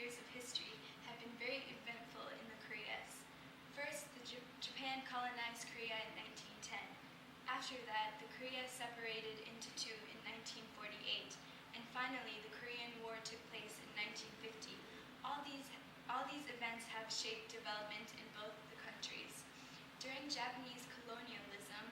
years of history have been very eventful in the Koreas. First, Japan colonized Korea in 1910. After that, the Koreas separated into two in 1948, and finally the Korean War took place in 1950. All these events have shaped development in both the countries. During Japanese colonialism,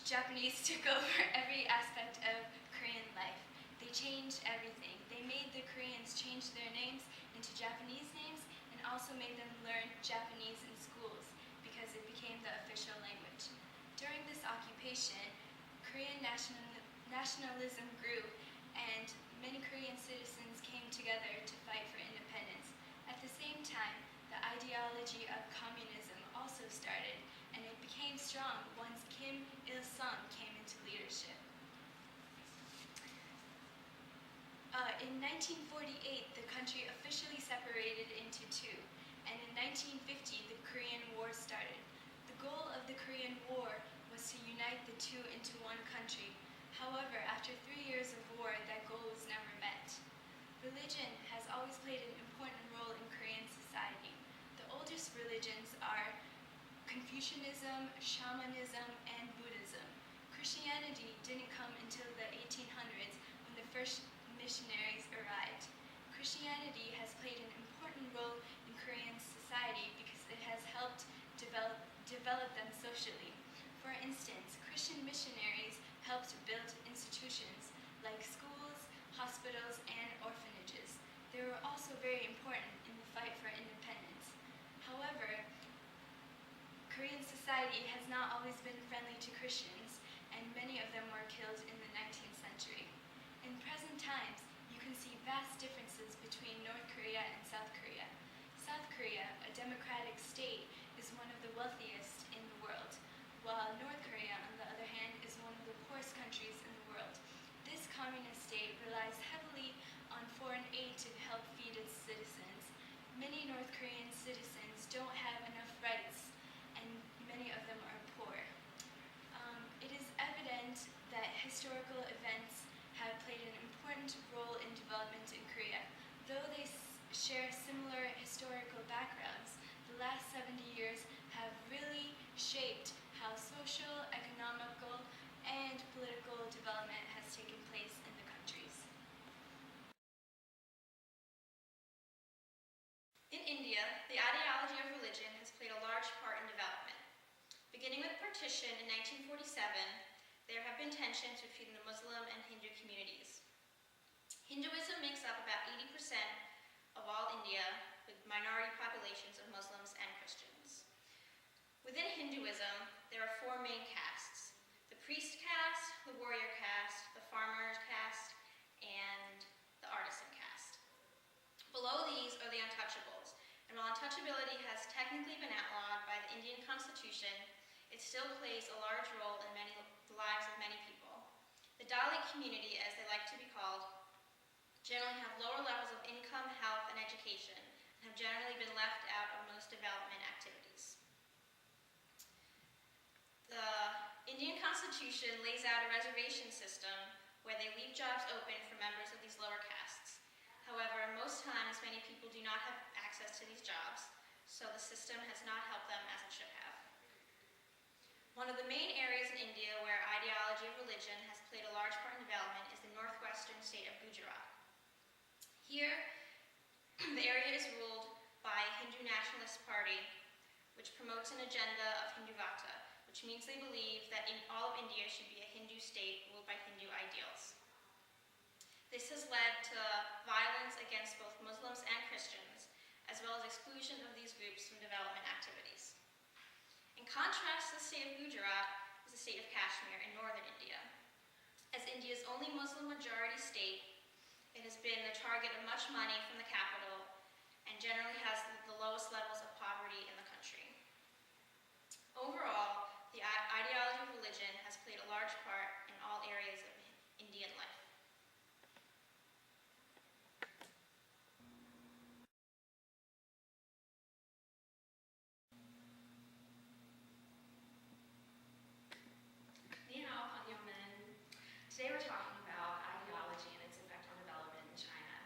Japanese took over every aspect of Korean life. They changed everything. They made the Koreans change their names into Japanese names and also made them learn Japanese in schools because it became the official language. During this occupation, Korean nationalism grew and many Korean citizens came together to fight for independence. At the same time, the ideology of communism also started, and it became strong once Kim Il-sung came into leadership. In 1948, the country officially separated into two, and in 1950, the Korean War started. The goal of the Korean War was to unite the two into one country. However, after 3 years of war, that goal was never met. Religion has always played an important role in Korean society. The oldest religions are Confucianism, Shamanism, and Buddhism. Christianity didn't come until the 1800s when the first missionaries arrived. Christianity has played an important role in Korean society because it has helped develop them socially. For instance, Christian missionaries helped build institutions like schools, hospitals, and orphanages. They were also very important in the fight for independence. However, Korean society has not always been friendly to Christians, and many of them were killed in the 19th century. In present times, you can see vast differences between North Korea and South Korea. South Korea, a democratic state, is one of the wealthiest in the world, while North Korea, on the other hand, is one of the poorest countries in the world. This communist state relies heavily on foreign aid to help feed its citizens. Many North Korean citizens don't have enough rights, and many of them are poor. It is evident that historical events have played an important role in development in Korea. Though they share similar historical backgrounds, the last 70 years have really shaped how social, economical, and political development has taken place in the countries. In India, the ideology of religion has played a large part in development. Beginning with partition in 1947, there have been tensions between the Muslim and Hindu communities. Hinduism makes up about 80% of all India, with minority populations of Muslims and Christians. Within Hinduism, there are 4 main castes: the priest caste, the warrior caste, the farmer caste, and the artisan caste. Below these are the untouchables, and while untouchability has technically been outlawed by the Indian Constitution, it still plays a large role in the lives of many people. The Dalit community, as they like to be called, generally have lower levels of income, health, and education, and have generally been left out of most development activities. The Indian Constitution lays out a reservation system where they leave jobs open for members of these lower castes. However, most times many people do not have access to these jobs, so the system has not helped them as it should have. One of the main areas in India where ideology of religion has played a large part in development is the northwestern state of Gujarat. Here, the area is ruled by a Hindu nationalist party, which promotes an agenda of Hinduvata, which means they believe that all of India should be a Hindu state ruled by Hindu ideals. This has led to violence against both Muslims and Christians, as well as exclusion of these groups from development activities. In contrast to the state of Gujarat is the state of Kashmir in northern India. As India's only Muslim majority state, it has been the target of much money from the capital and generally has the lowest levels of poverty in the country. Overall, the ideology of religion has played a large part in all areas of Indian life. Today we're talking about ideology and its effect on development in China.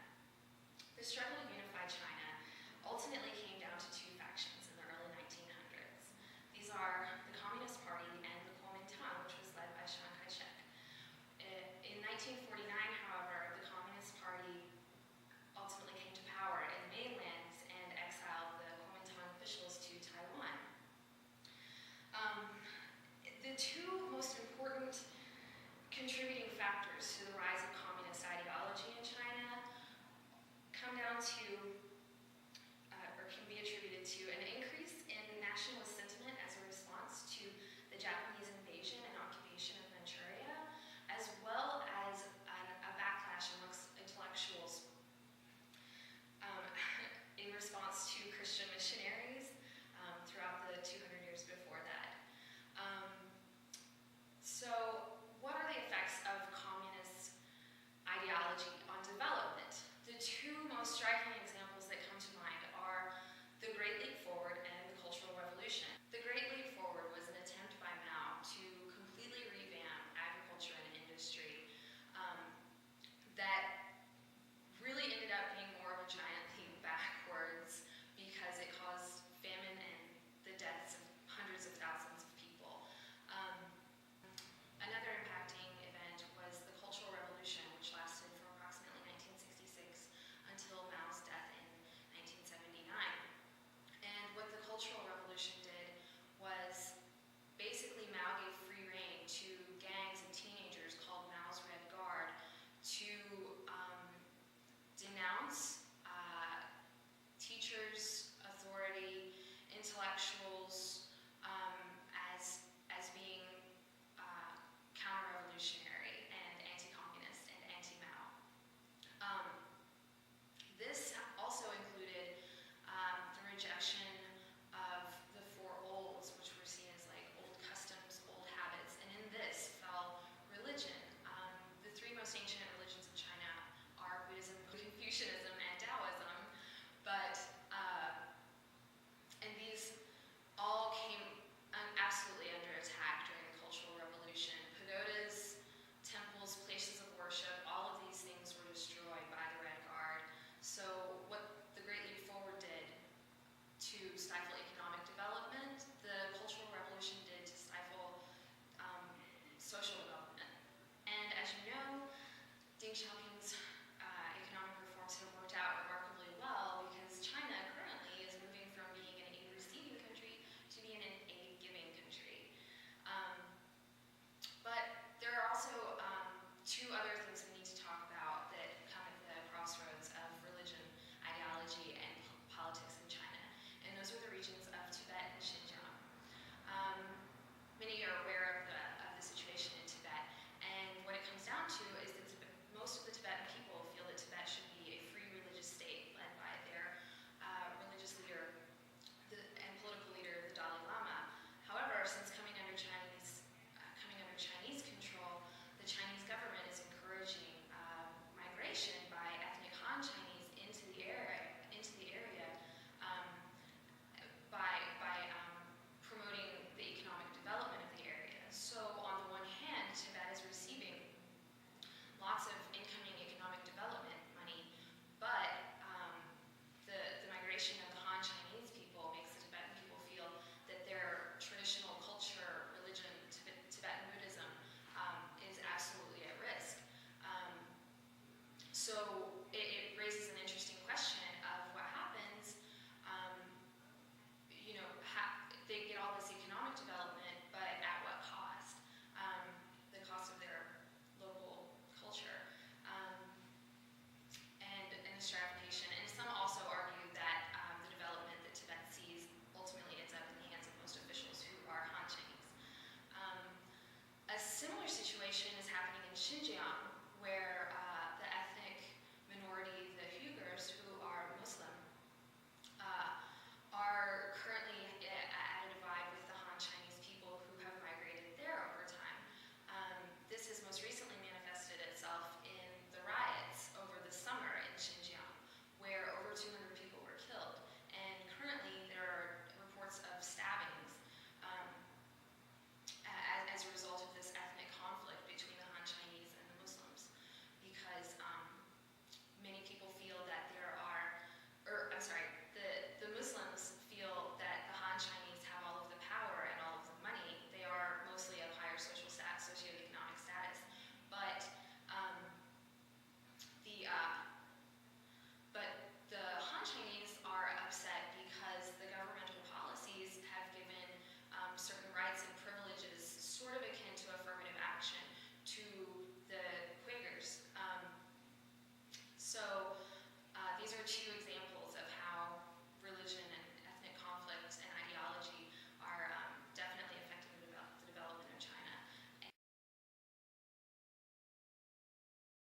Xinjiang